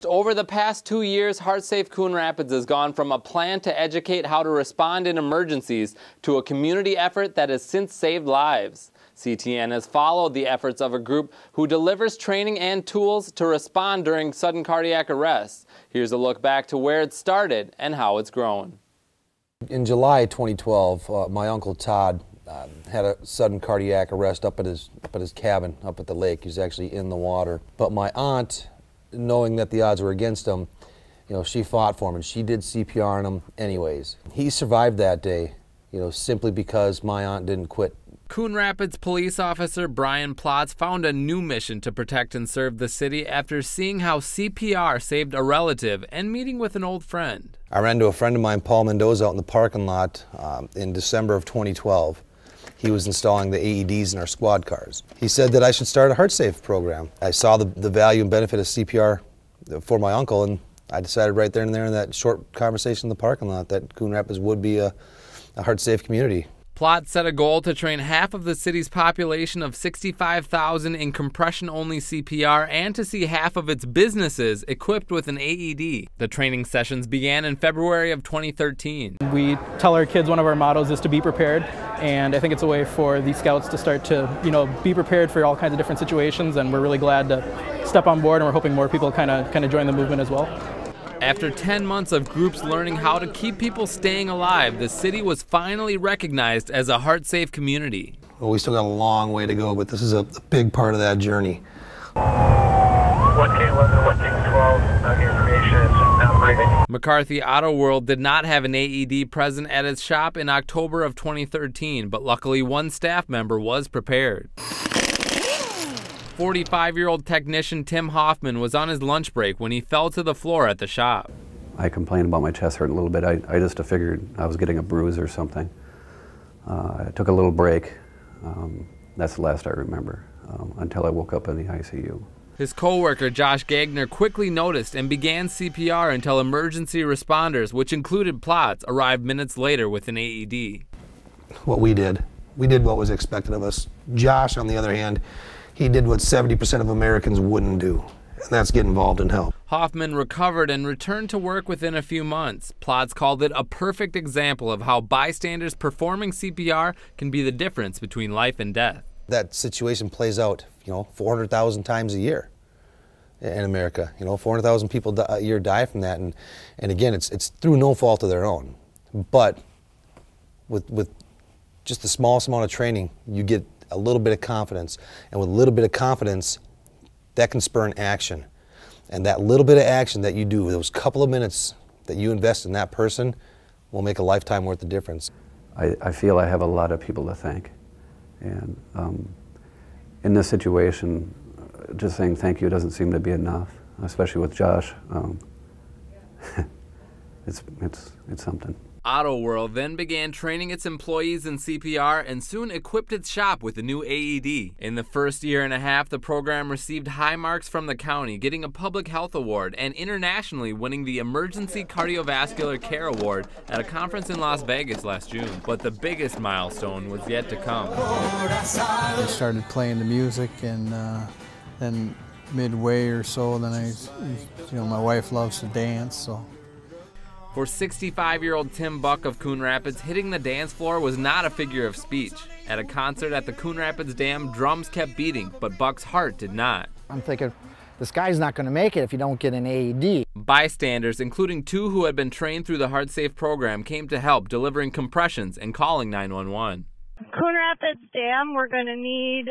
Over the past 2 years, HeartSafe Coon Rapids has gone from a plan to educate how to respond in emergencies to a community effort that has since saved lives. CTN has followed the efforts of a group who delivers training and tools to respond during sudden cardiac arrests. Here's a look back to where it started and how it's grown. In July 2012, my uncle Todd had a sudden cardiac arrest up at his cabin up at the lake. He was actually in the water. But my aunt, knowing that the odds were against him, she fought for him and she did CPR on him anyways. He survived that day, simply because my aunt didn't quit. Coon Rapids police officer Brian Plotz found a new mission to protect and serve the city after seeing how CPR saved a relative and meeting with an old friend. I ran into a friend of mine, Paul Mendoza, out in the parking lot in December of 2012. He was installing the AEDs in our squad cars. He said that I should start a HeartSafe program. I saw the value and benefit of CPR for my uncle, and I decided right there and there in that short conversation in the parking lot that Coon Rapids would be a HeartSafe community. Plot set a goal to train half of the city's population of 65,000 in compression-only CPR and to see half of its businesses equipped with an AED. The training sessions began in February of 2013. We tell our kids one of our mottos is to be prepared, and I think it's a way for these scouts to start to, be prepared for all kinds of different situations, and we're really glad to step on board, and we're hoping more people kind of join the movement as well. After 10 months of groups learning how to keep people staying alive, the city was finally recognized as a HeartSafe community. Well, we still got a long way to go, but this is a big part of that journey. 1K11, 1K12, information is not breathing. McCarthy Auto World did not have an AED present at its shop in October of 2013, but luckily one staff member was prepared. 45-year-old technician Tim Hoffman was on his lunch break when he fell to the floor at the shop. I complained about my chest hurting a little bit. I just figured I was getting a bruise or something. I took a little break. That's the last I remember, until I woke up in the ICU. His co-worker Josh Gagner quickly noticed and began CPR until emergency responders, which included Plotz, arrived minutes later with an AED. What we did what was expected of us. Josh, on the other hand, he did what 70% of Americans wouldn't do, and that's get involved and help. Hoffman recovered and returned to work within a few months. Plotz called it a perfect example of how bystanders performing CPR can be the difference between life and death. That situation plays out, 400,000 times a year in America. 400,000 people a year die from that, and again, it's through no fault of their own. But with just the smallest amount of training, you get a little bit of confidence, and with a little bit of confidence, that can spur an action. And that little bit of action that you do, those couple of minutes that you invest in that person, will make a lifetime worth of difference. I feel I have a lot of people to thank. And in this situation, just saying thank you doesn't seem to be enough, especially with Josh. It's something. Auto World then began training its employees in CPR and soon equipped its shop with a new AED. In the first year and a half, the program received high marks from the county, getting a public health award, and internationally winning the Emergency Cardiovascular Care Award at a conference in Las Vegas last June. But the biggest milestone was yet to come. I started playing the music, and then midway or so, then my wife loves to dance, so. For 65-year-old Tim Buck of Coon Rapids, hitting the dance floor was not a figure of speech. At a concert at the Coon Rapids Dam, drums kept beating, but Buck's heart did not. I'm thinking, this guy's not going to make it if you don't get an AED. Bystanders, including 2 who had been trained through the HeartSafe program, came to help, delivering compressions and calling 911. Coon Rapids Dam, we're going to need,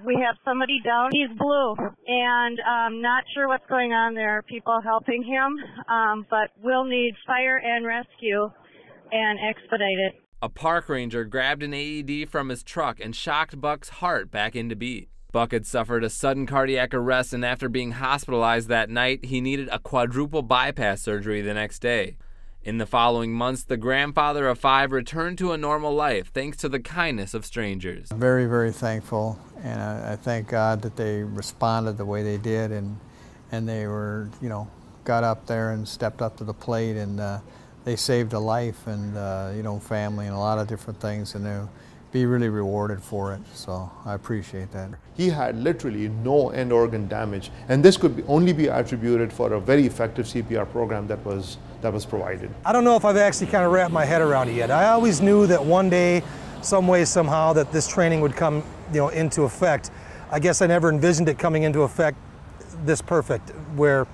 we have somebody down, he's blue, and not sure what's going on there, people helping him, but we'll need fire and rescue and expedite it. A park ranger grabbed an AED from his truck and shocked Buck's heart back into beat. Buck had suffered a sudden cardiac arrest, and after being hospitalized that night, he needed a quadruple bypass surgery the next day. In the following months, the grandfather of 5 returned to a normal life thanks to the kindness of strangers. I'm very, very thankful, and I thank God that they responded the way they did, and they were, got up there and stepped up to the plate, and they saved a life and, family and a lot of different things, and be really rewarded for it. So I appreciate that. He had literally no end organ damage, and this could only be attributed for a very effective CPR program that was provided. I don't know if I've actually kind of wrapped my head around it yet. I always knew that one day, some way, somehow, that this training would come, into effect. I guess I never envisioned it coming into effect this perfect, where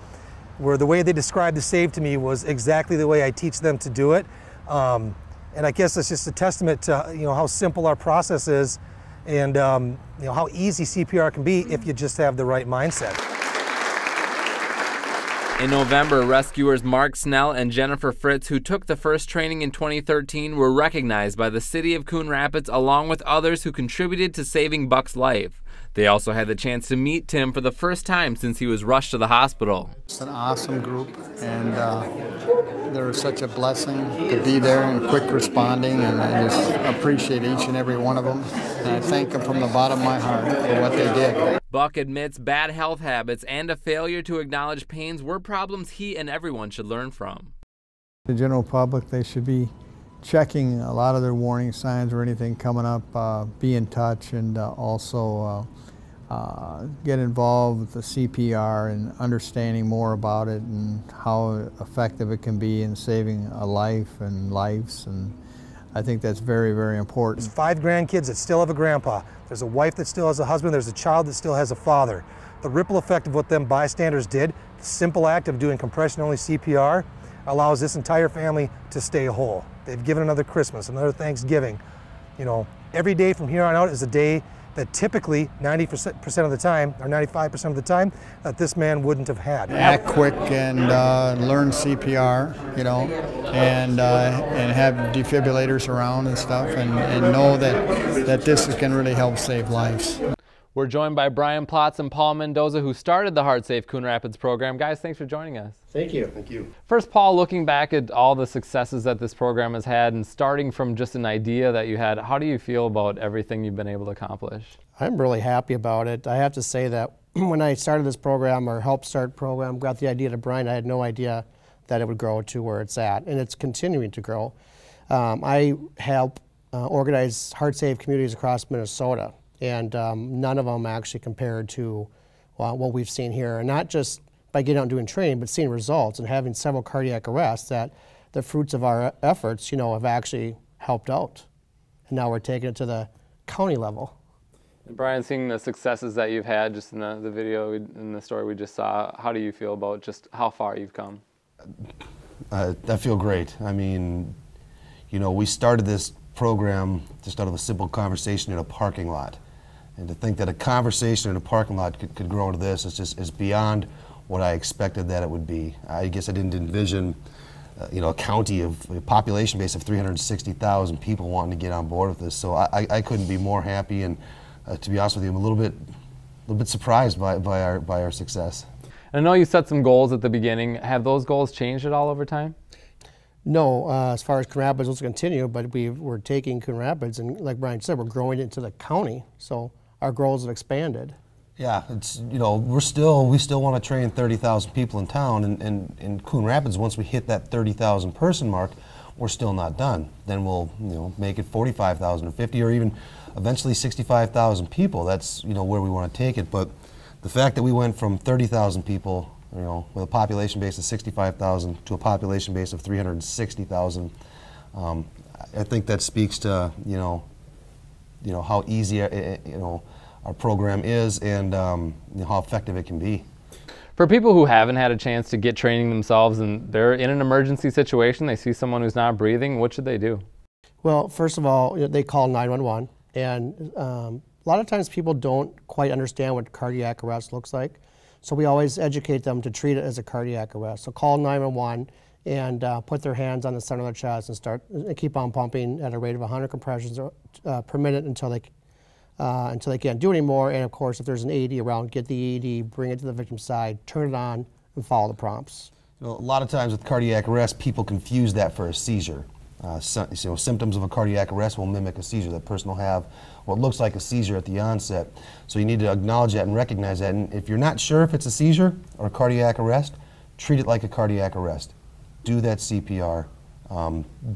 the way they described the SAVE to me was exactly the way I teach them to do it. And I guess it's just a testament to how simple our process is, and how easy CPR can be if you just have the right mindset. In November, rescuers Mark Snell and Jennifer Fritz, who took the first training in 2013, were recognized by the city of Coon Rapids along with others who contributed to saving Buck's life. They also had the chance to meet Tim for the first time since he was rushed to the hospital. It's an awesome group, and they're such a blessing to be there and quick responding, and I just appreciate each and every one of them, and I thank them from the bottom of my heart for what they did. Buck admits bad health habits and a failure to acknowledge pains were problems he and everyone should learn from. The general public, they should be checking a lot of their warning signs or anything coming up, be in touch, and also get involved with the CPR and understanding more about it and how effective it can be in saving a life and lives, and I think that's very, very important. There's 5 grandkids that still have a grandpa. There's a wife that still has a husband. There's a child that still has a father. The ripple effect of what them bystanders did, the simple act of doing compression-only CPR, allows this entire family to stay whole. They've given another Christmas, another Thanksgiving. Every day from here on out is a day that typically 90% of the time, or 95% of the time, that this man wouldn't have had. Act quick and learn CPR, and have defibrillators around and stuff, and know that this can really help save lives. We're joined by Brian Plotz and Paul Mendoza, who started the Heart Safe Coon Rapids program. Guys, thanks for joining us. Thank you. Thank you. First, Paul, looking back at all the successes that this program has had and starting from just an idea that you had, how do you feel about everything you've been able to accomplish? I'm really happy about it. I have to say that when I started this program, or helped start program, got the idea to Brian, I had no idea that it would grow to where it's at, and it's continuing to grow. I help organize Heart Safe communities across Minnesota, and none of them actually compared to what we've seen here, and not just by getting out and doing training, but seeing results and having several cardiac arrests that the fruits of our efforts, have actually helped out. And now we're taking it to the county level. And Brian, seeing the successes that you've had just in the video, in the story we just saw, how do you feel about just how far you've come? I feel great. I mean, we started this program just out of a simple conversation in a parking lot. And to think that a conversation in a parking lot could grow into this is beyond what I expected that it would be. I guess I didn't envision, a county of a population base of 360,000 people wanting to get on board with this. So I couldn't be more happy, and to be honest with you, I'm a little bit surprised by our success. And I know you set some goals at the beginning. Have those goals changed at all over time? No, as far as Coon Rapids will continue, but we're taking Coon Rapids, and like Brian said, we're growing it into the county. So our goals have expanded. Yeah, it's we still want to train 30,000 people in town, and in Coon Rapids, once we hit that 30,000 person mark, we're still not done. Then we'll make it 45,000 or 50, or even eventually 65,000 people. That's where we want to take it. But the fact that we went from 30,000 people, with a population base of 65,000 to a population base of 360,000, I think that speaks to how easy our program is, and how effective it can be. For people who haven't had a chance to get training themselves and they're in an emergency situation, they see someone who's not breathing, what should they do? Well, first of all, they call 911, and a lot of times people don't quite understand what cardiac arrest looks like. So we always educate them to treat it as a cardiac arrest. So call 911 and put their hands on the center of their chest and keep on pumping at a rate of 100 compressions per minute until they can't do anymore. And of course, if there's an AED around, get the AED, bring it to the victim's side, turn it on, and follow the prompts. A lot of times with cardiac arrest, people confuse that for a seizure. Symptoms of a cardiac arrest will mimic a seizure. That person will have what looks like a seizure at the onset. So you need to acknowledge that and recognize that. And if you're not sure if it's a seizure or a cardiac arrest, treat it like a cardiac arrest. Do that CPR,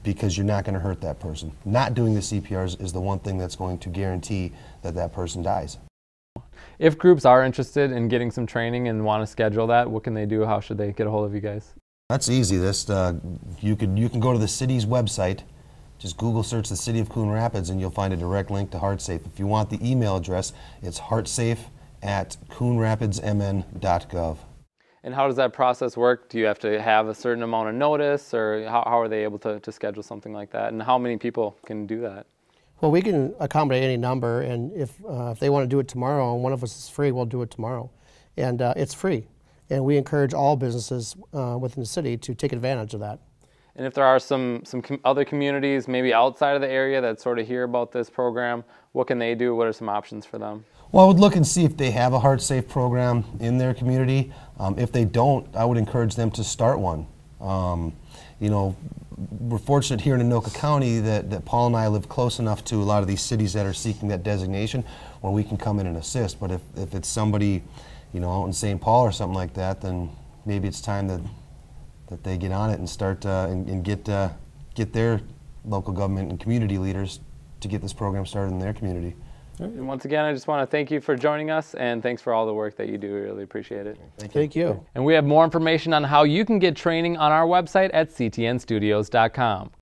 because you're not going to hurt that person. Not doing the CPR is the one thing that's going to guarantee that that person dies. If groups are interested in getting some training and want to schedule that, what can they do? How should they get a hold of you guys? That's easy. You can go to the city's website. Just Google search the City of Coon Rapids and you'll find a direct link to HeartSafe. If you want the email address, it's heartsafe@coonrapidsmn.gov. And how does that process work? Do you have to have a certain amount of notice, or how are they able to schedule something like that? And how many people can do that? Well, we can accommodate any number, and if they want to do it tomorrow and one of us is free, we'll do it tomorrow. And it's free. And we encourage all businesses within the city to take advantage of that. And if there are some other communities, maybe outside of the area, that sort of hear about this program, what can they do? What are some options for them? Well, I would look and see if they have a HeartSafe program in their community. If they don't, I would encourage them to start one. You know, we're fortunate here in Anoka County that Paul and I live close enough to a lot of these cities that are seeking that designation where we can come in and assist. But if it's somebody, you know, out in St. Paul or something like that, then maybe it's time that they get on it and start and get their local government and community leaders to get this program started in their community. And once again, I just want to thank you for joining us, and thanks for all the work that you do. We really appreciate it. Thank you. And we have more information on how you can get training on our website at ctnstudios.com.